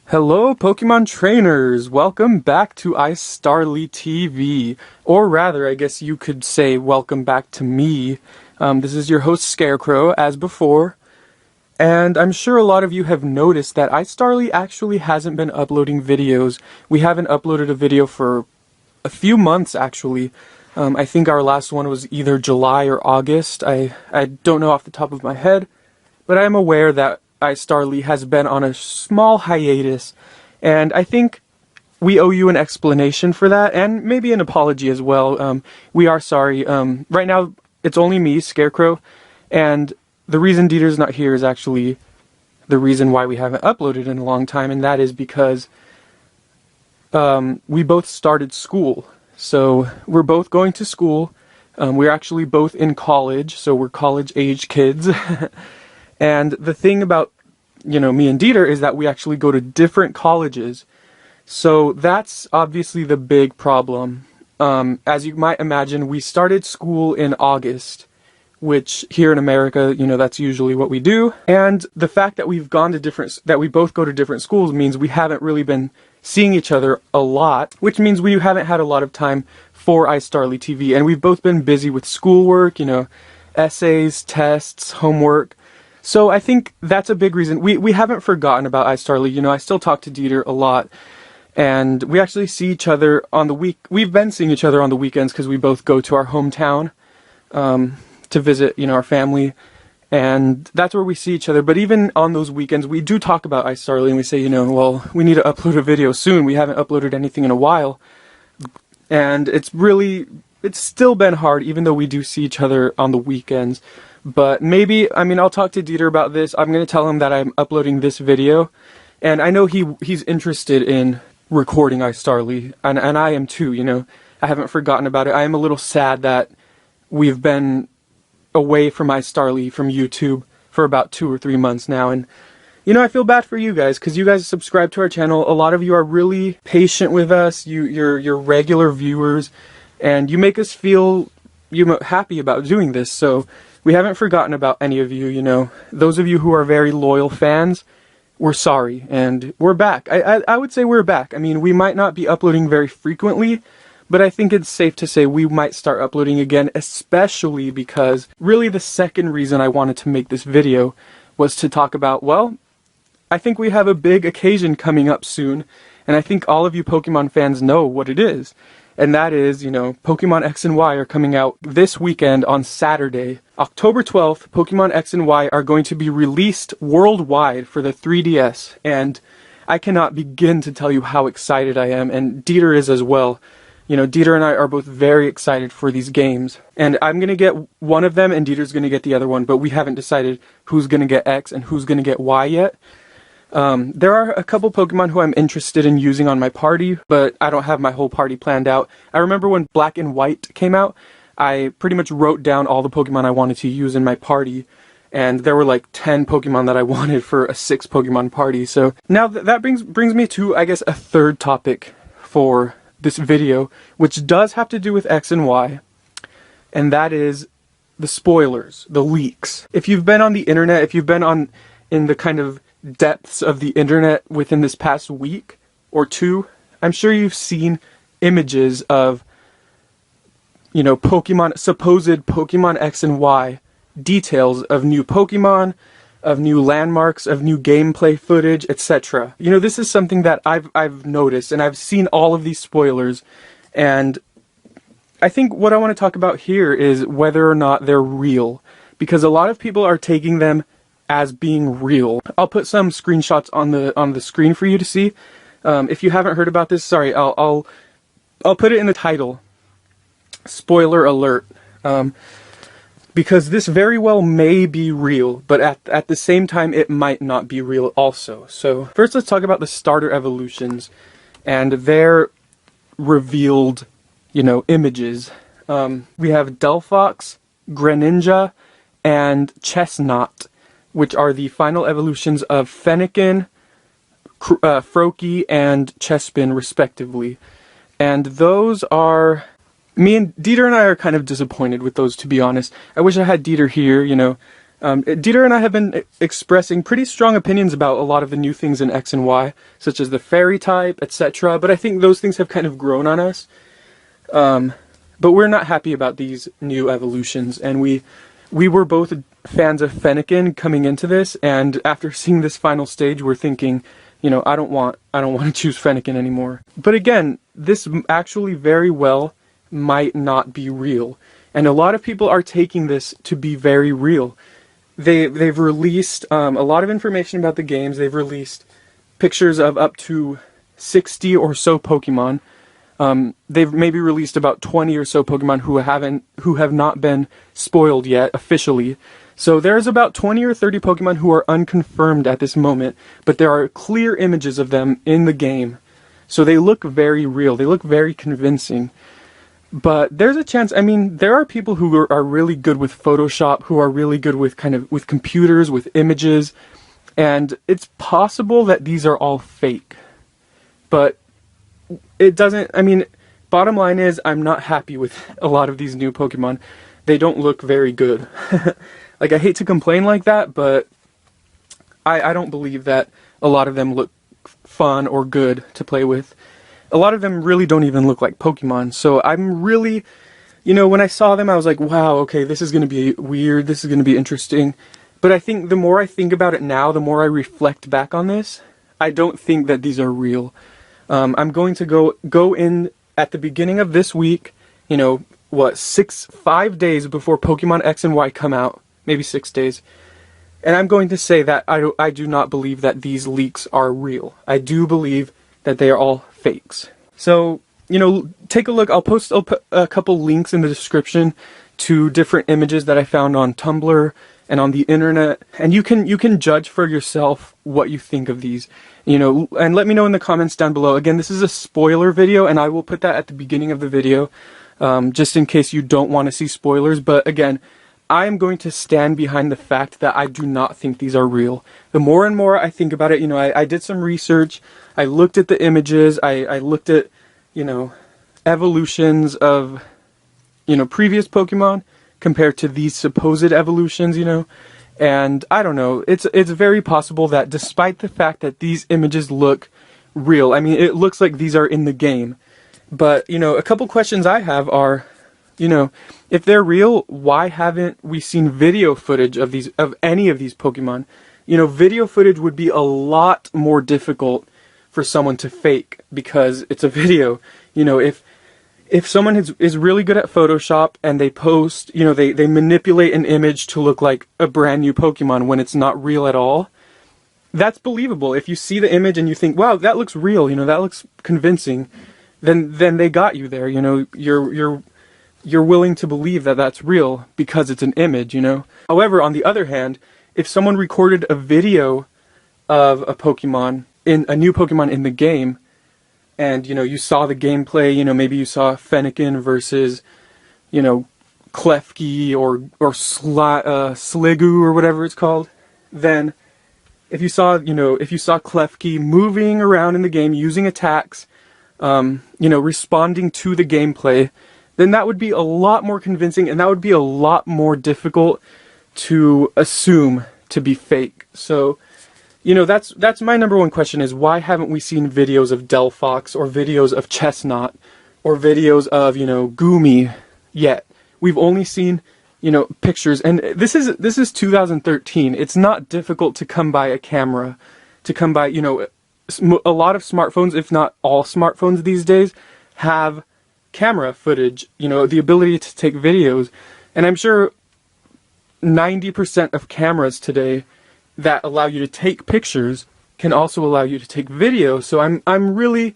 Hello, Pokemon trainers! Welcome back to iStarly TV. Or rather, I guess you could say welcome back to me. This is your host Scarecrow, as before. And I'm sure a lot of you have noticed that iStarly actually hasn't been uploading videos. We haven't uploaded a video for a few months, actually. I think our last one was either July or August. I don't know off the top of my head. But I am aware that iStarly has been on a small hiatus, and I think we owe you an explanation for that, and maybe an apology as well. We are sorry. Right now, it's only me, Scarecrow, and the reason Dieter's not here is actually the reason why we haven't uploaded in a long time, and that is because we both started school. So we're both going to school. We're actually both in college, so we're college-age kids. And the thing about, me and Dieter is that we actually go to different colleges. So that's obviously the big problem. As you might imagine, we started school in August, which here in America, that's usually what we do. And the fact that we both go to different schools means we haven't really been seeing each other a lot, which means we haven't had a lot of time for iStarly TV. And we've both been busy with schoolwork, essays, tests, homework. So I think that's a big reason. We haven't forgotten about iStarly. I still talk to Dieter a lot, and we actually see each other on the week. We've been seeing each other on the weekends because we both go to our hometown to visit, our family, and that's where we see each other. But even on those weekends, we do talk about iStarly, and we say, well, we need to upload a video soon. We haven't uploaded anything in a while, and it's still been hard, even though we do see each other on the weekends. But maybe, I'll talk to Dieter about this. I'm going to tell him that I'm uploading this video. And I know he's interested in recording iStarly. And I am too, I haven't forgotten about it. I am a little sad that we've been away from iStarly, from YouTube, for about 2 or 3 months now. And, I feel bad for you guys, because you guys subscribe to our channel. A lot of you are really patient with us. You're regular viewers. And you make us feel happy about doing this. So we haven't forgotten about any of you, Those of you who are very loyal fans, we're sorry, and we're back. I would say we're back. We might not be uploading very frequently, but I think it's safe to say we might start uploading again, especially because really the second reason I wanted to make this video was to talk about, well, I think we have a big occasion coming up soon, and I think all of you Pokemon fans know what it is. And that is, Pokemon X and Y are coming out this weekend on Saturday. October 12th, Pokemon X and Y are going to be released worldwide for the 3DS. And I cannot begin to tell you how excited I am, and Dieter is as well. Dieter and I are both very excited for these games. And I'm going to get one of them, and Dieter's going to get the other one, but we haven't decided who's going to get X and who's going to get Y yet. There are a couple Pokemon who I'm interested in using on my party, but I don't have my whole party planned out. I remember when Black and White came out, I pretty much wrote down all the Pokemon I wanted to use in my party, and there were like 10 Pokemon that I wanted for a 6 Pokemon party. So now that brings me to, I guess, a third topic for this video, which does have to do with X and Y, and that is the spoilers, the leaks. If you've been on the internet, if you've been in the kind of depths of the internet within this past week or two, I'm sure you've seen images of, supposed Pokemon X and Y, details of new Pokemon, of new landmarks, of new gameplay footage, etc. This is something that I've noticed, and I've seen all of these spoilers, and I think what I want to talk about here is whether or not they're real, because a lot of people are taking them as being real. I'll put some screenshots on the screen for you to see. If you haven't heard about this, sorry, I'll put it in the title. Spoiler alert. Because this very well may be real, but at the same time it might not be real also. So first let's talk about the starter evolutions and their revealed, images. We have Delphox, Greninja, and Chestnut, which are the final evolutions of Fennekin, Froakie, and Chespin, respectively. And those are... Dieter and I are kind of disappointed with those, to be honest. I wish I had Dieter here, Dieter and I have been expressing pretty strong opinions about a lot of the new things in X and Y, such as the fairy type, etc. But I think those things have kind of grown on us. But we're not happy about these new evolutions, and we were both fans of Fennekin coming into this, and after seeing this final stage, we're thinking, you know, I don't want to choose Fennekin anymore. But again, this actually very well might not be real, and a lot of people are taking this to be very real. They've released a lot of information about the games. They've released pictures of up to 60 or so Pokemon. They've maybe released about 20 or so Pokemon who have not been spoiled yet officially. So there's about 20 or 30 Pokemon who are unconfirmed at this moment, but there are clear images of them in the game. So they look very real. They look very convincing. But there's a chance, I mean, there are people who are really good with Photoshop, who are really good with with computers, with images, and it's possible that these are all fake. But it doesn't, I mean, bottom line is I'm not happy with a lot of these new Pokemon. They don't look very good. Like, I hate to complain like that, but I don't believe that a lot of them look fun or good to play with. A lot of them really don't even look like Pokemon, so I'm really, you know, when I saw them I was like, wow, okay, this is going to be weird, this is going to be interesting. But I think the more I think about it now, the more I reflect back on this, I don't think that these are real. I'm going to go in at the beginning of this week, you know, 5 days before Pokemon X and Y come out, maybe 6 days, and I'm going to say that I do not believe that these leaks are real. I do believe that they are all fakes. So, you know, take a look. I'll put a couple links in the description to different images that I found on Tumblr and on the internet, and you can judge for yourself what you think of these, you know, and let me know in the comments down below. Again, this is a spoiler video, and I will put that at the beginning of the video, just in case you don't want to see spoilers. But again, I am going to stand behind the fact that I do not think these are real. The more and more I think about it, you know, I did some research, I looked at the images, I looked at, you know, evolutions of, you know, previous Pokemon compared to these supposed evolutions, you know, and I don't know, it's very possible that despite the fact that these images look real, I mean, it looks like these are in the game, but, you know, a couple questions I have are, you know, if they're real, why haven't we seen video footage of any of these Pokemon? You know, video footage would be a lot more difficult for someone to fake because it's a video. You know, if someone is really good at Photoshop and they post, you know, they manipulate an image to look like a brand new Pokemon when it's not real at all, that's believable. If you see the image and you think, wow, that looks real, you know, that looks convincing, then they got you there. You know, you're willing to believe that that's real because it's an image, you know. However, on the other hand, if someone recorded a video of a new Pokemon in the game, and, you know, you saw the gameplay, you know, maybe you saw Fennekin versus, you know, Klefki or Sliggoo or whatever it's called, then if you saw Klefki moving around in the game using attacks, you know, responding to the gameplay, then that would be a lot more convincing, and that would be a lot more difficult to assume to be fake. So, you know, that's my number one question, is why haven't we seen videos of Delphox or videos of Chestnut or videos of, you know, Goomy yet? We've only seen, you know, pictures, and this is 2013. It's not difficult to come by a camera, to come by, you know, a lot of smartphones, if not all smartphones these days, have camera footage, you know, the ability to take videos, and I'm sure 90% of cameras today that allow you to take pictures can also allow you to take video. So I'm really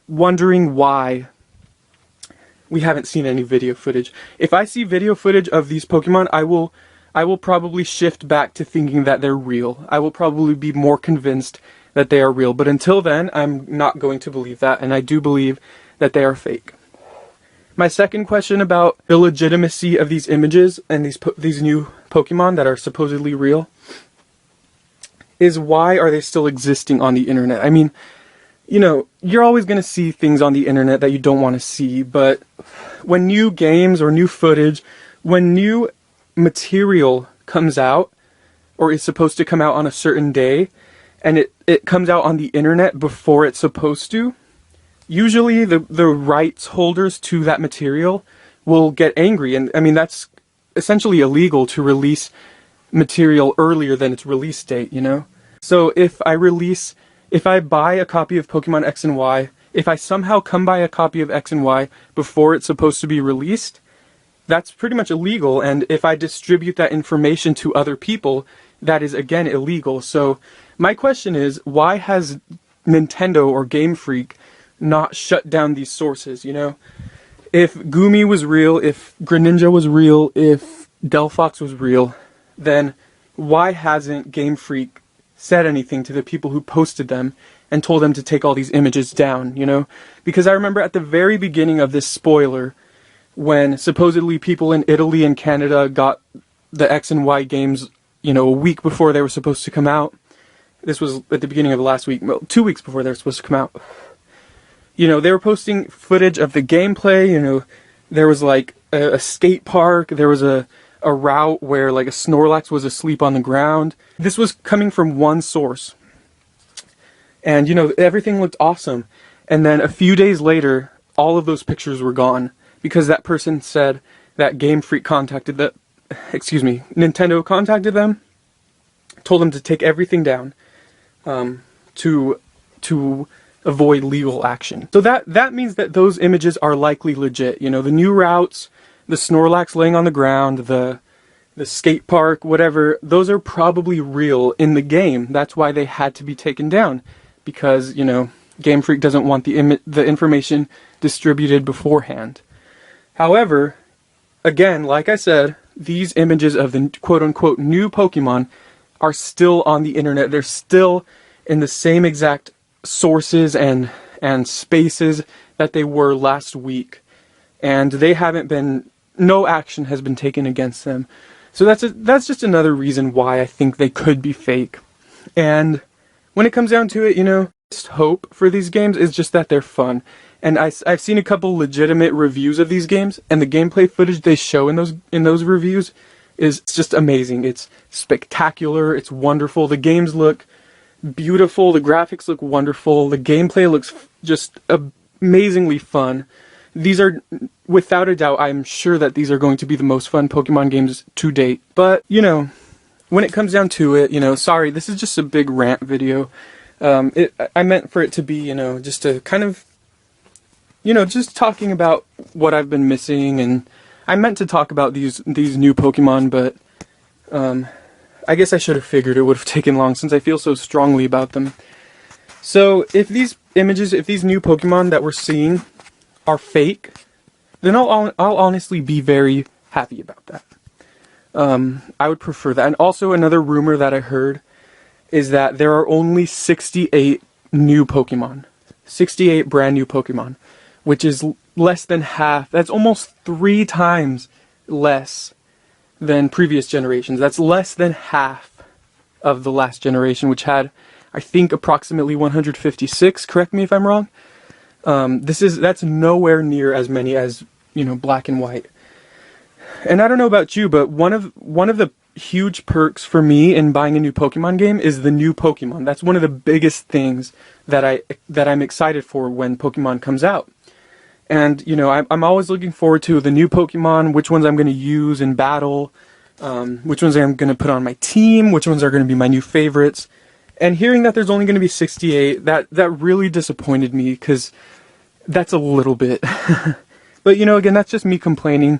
wondering why we haven't seen any video footage. If I see video footage of these Pokemon, I will probably shift back to thinking that they're real. I will probably be more convinced that they are real, but until then, I'm not going to believe that, and I do believe that they are fake. My second question about the legitimacy of these images and these new Pokemon that are supposedly real is, why are they still existing on the internet? I mean, you know, you're always going to see things on the internet that you don't want to see, but when new games or new footage, when new material comes out, or is supposed to come out on a certain day, and it comes out on the internet before it's supposed to, usually the rights holders to that material will get angry. And I mean, that's essentially illegal to release material earlier than its release date, you know? So if I buy a copy of Pokemon X and Y, if I somehow come by a copy of X and Y before it's supposed to be released, that's pretty much illegal. And if I distribute that information to other people, that is again illegal. So my question is, why has Nintendo or Game Freak not shut down these sources, you know? If Gumi was real, if Greninja was real, if Delphox was real, then why hasn't Game Freak said anything to the people who posted them and told them to take all these images down, you know? Because I remember at the very beginning of this spoiler, when supposedly people in Italy and Canada got the X and Y games, you know, a week before they were supposed to come out. This was at the beginning of last week, well, 2 weeks before they were supposed to come out. You know, they were posting footage of the gameplay, you know, there was like a skate park, there was a route where like a Snorlax was asleep on the ground. This was coming from one source. And, you know, everything looked awesome. And then a few days later, all of those pictures were gone because that person said that Game Freak Nintendo contacted them, told them to take everything down, to avoid legal action. So that means that those images are likely legit. You know, the new routes, the Snorlax laying on the ground, the skate park, whatever, those are probably real in the game. That's why they had to be taken down, because, you know, Game Freak doesn't want the information distributed beforehand. However, again, like I said, these images of the quote-unquote new Pokemon are still on the internet. They're still in the same exact sources and spaces that they were last week. And they haven't been, no action has been taken against them. So that's just another reason why I think they could be fake. And when it comes down to it, you know, just hope for these games is just that they're fun. And I've seen a couple legitimate reviews of these games, and the gameplay footage they show in those reviews is just amazing. It's spectacular, it's wonderful, the games look beautiful, the graphics look wonderful, the gameplay looks just amazingly fun. These are, without a doubt, I'm sure that these are going to be the most fun Pokemon games to date. But, you know, when it comes down to it, you know, sorry, this is just a big rant video. I meant for it to be, you know, just to kind of, you know, just talking about what I've been missing, and I meant to talk about these new Pokemon, but I guess I should have figured it would have taken long since I feel so strongly about them. So if these images, if these new Pokemon that we're seeing are fake, then I'll honestly be very happy about that. I would prefer that. And also another rumor that I heard is that there are only 68 new Pokemon. 68 brand new Pokemon, which is less than half. That's almost 3 times less than previous generations. That's less than half of the last generation, which had, I think, approximately 156. Correct me if I'm wrong. That's nowhere near as many as, you know, Black and White. And I don't know about you, but one of the huge perks for me in buying a new Pokemon game is the new Pokemon. That's one of the biggest things that I'm excited for when Pokemon comes out. And, you know, I'm always looking forward to the new Pokemon, which ones I'm going to use in battle, which ones I'm going to put on my team, which ones are going to be my new favorites. And hearing that there's only going to be 68, that really disappointed me, because that's a little bit. But, you know, again, that's just me complaining.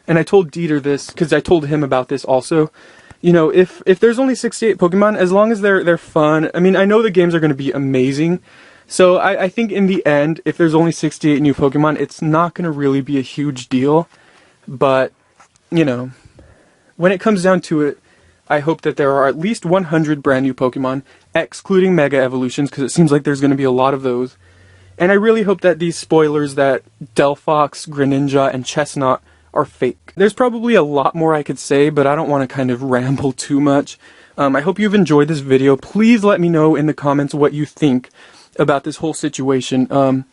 And I told Dieter this, because I told him about this also. You know, if there's only 68 Pokemon, as long as they're fun, I mean, I know the games are going to be amazing. So I think in the end, if there's only 68 new Pokemon, it's not going to really be a huge deal. But, you know, when it comes down to it, I hope that there are at least 100 brand new Pokemon, excluding Mega Evolutions, because it seems like there's going to be a lot of those. And I really hope that these spoilers that Delphox, Greninja, and Chestnut are fake. There's probably a lot more I could say, but I don't want to kind of ramble too much. I hope you've enjoyed this video. Please let me know in the comments what you think about this whole situation. And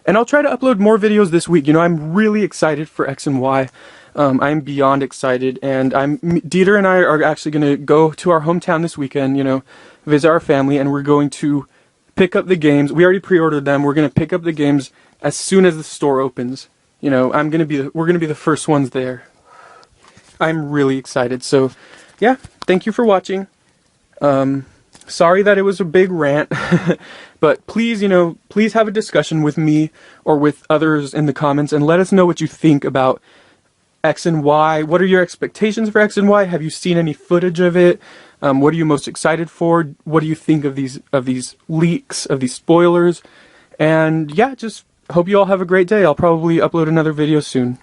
I'll try to upload more videos this week. You know, I'm really excited for X and Y. I'm beyond excited, and Dieter and I are actually going to go to our hometown this weekend, you know, visit our family, and we're going to pick up the games. We already pre-ordered them. We're going to pick up the games as soon as the store opens. You know, we're going to be the first ones there. I'm really excited. So, yeah, thank you for watching. Sorry that it was a big rant, but please, you know, please have a discussion with me or with others in the comments and let us know what you think about X and Y. What are your expectations for X and Y? Have you seen any footage of it? What are you most excited for? What do you think of these leaks, of these spoilers? And yeah, just hope you all have a great day. I'll probably upload another video soon.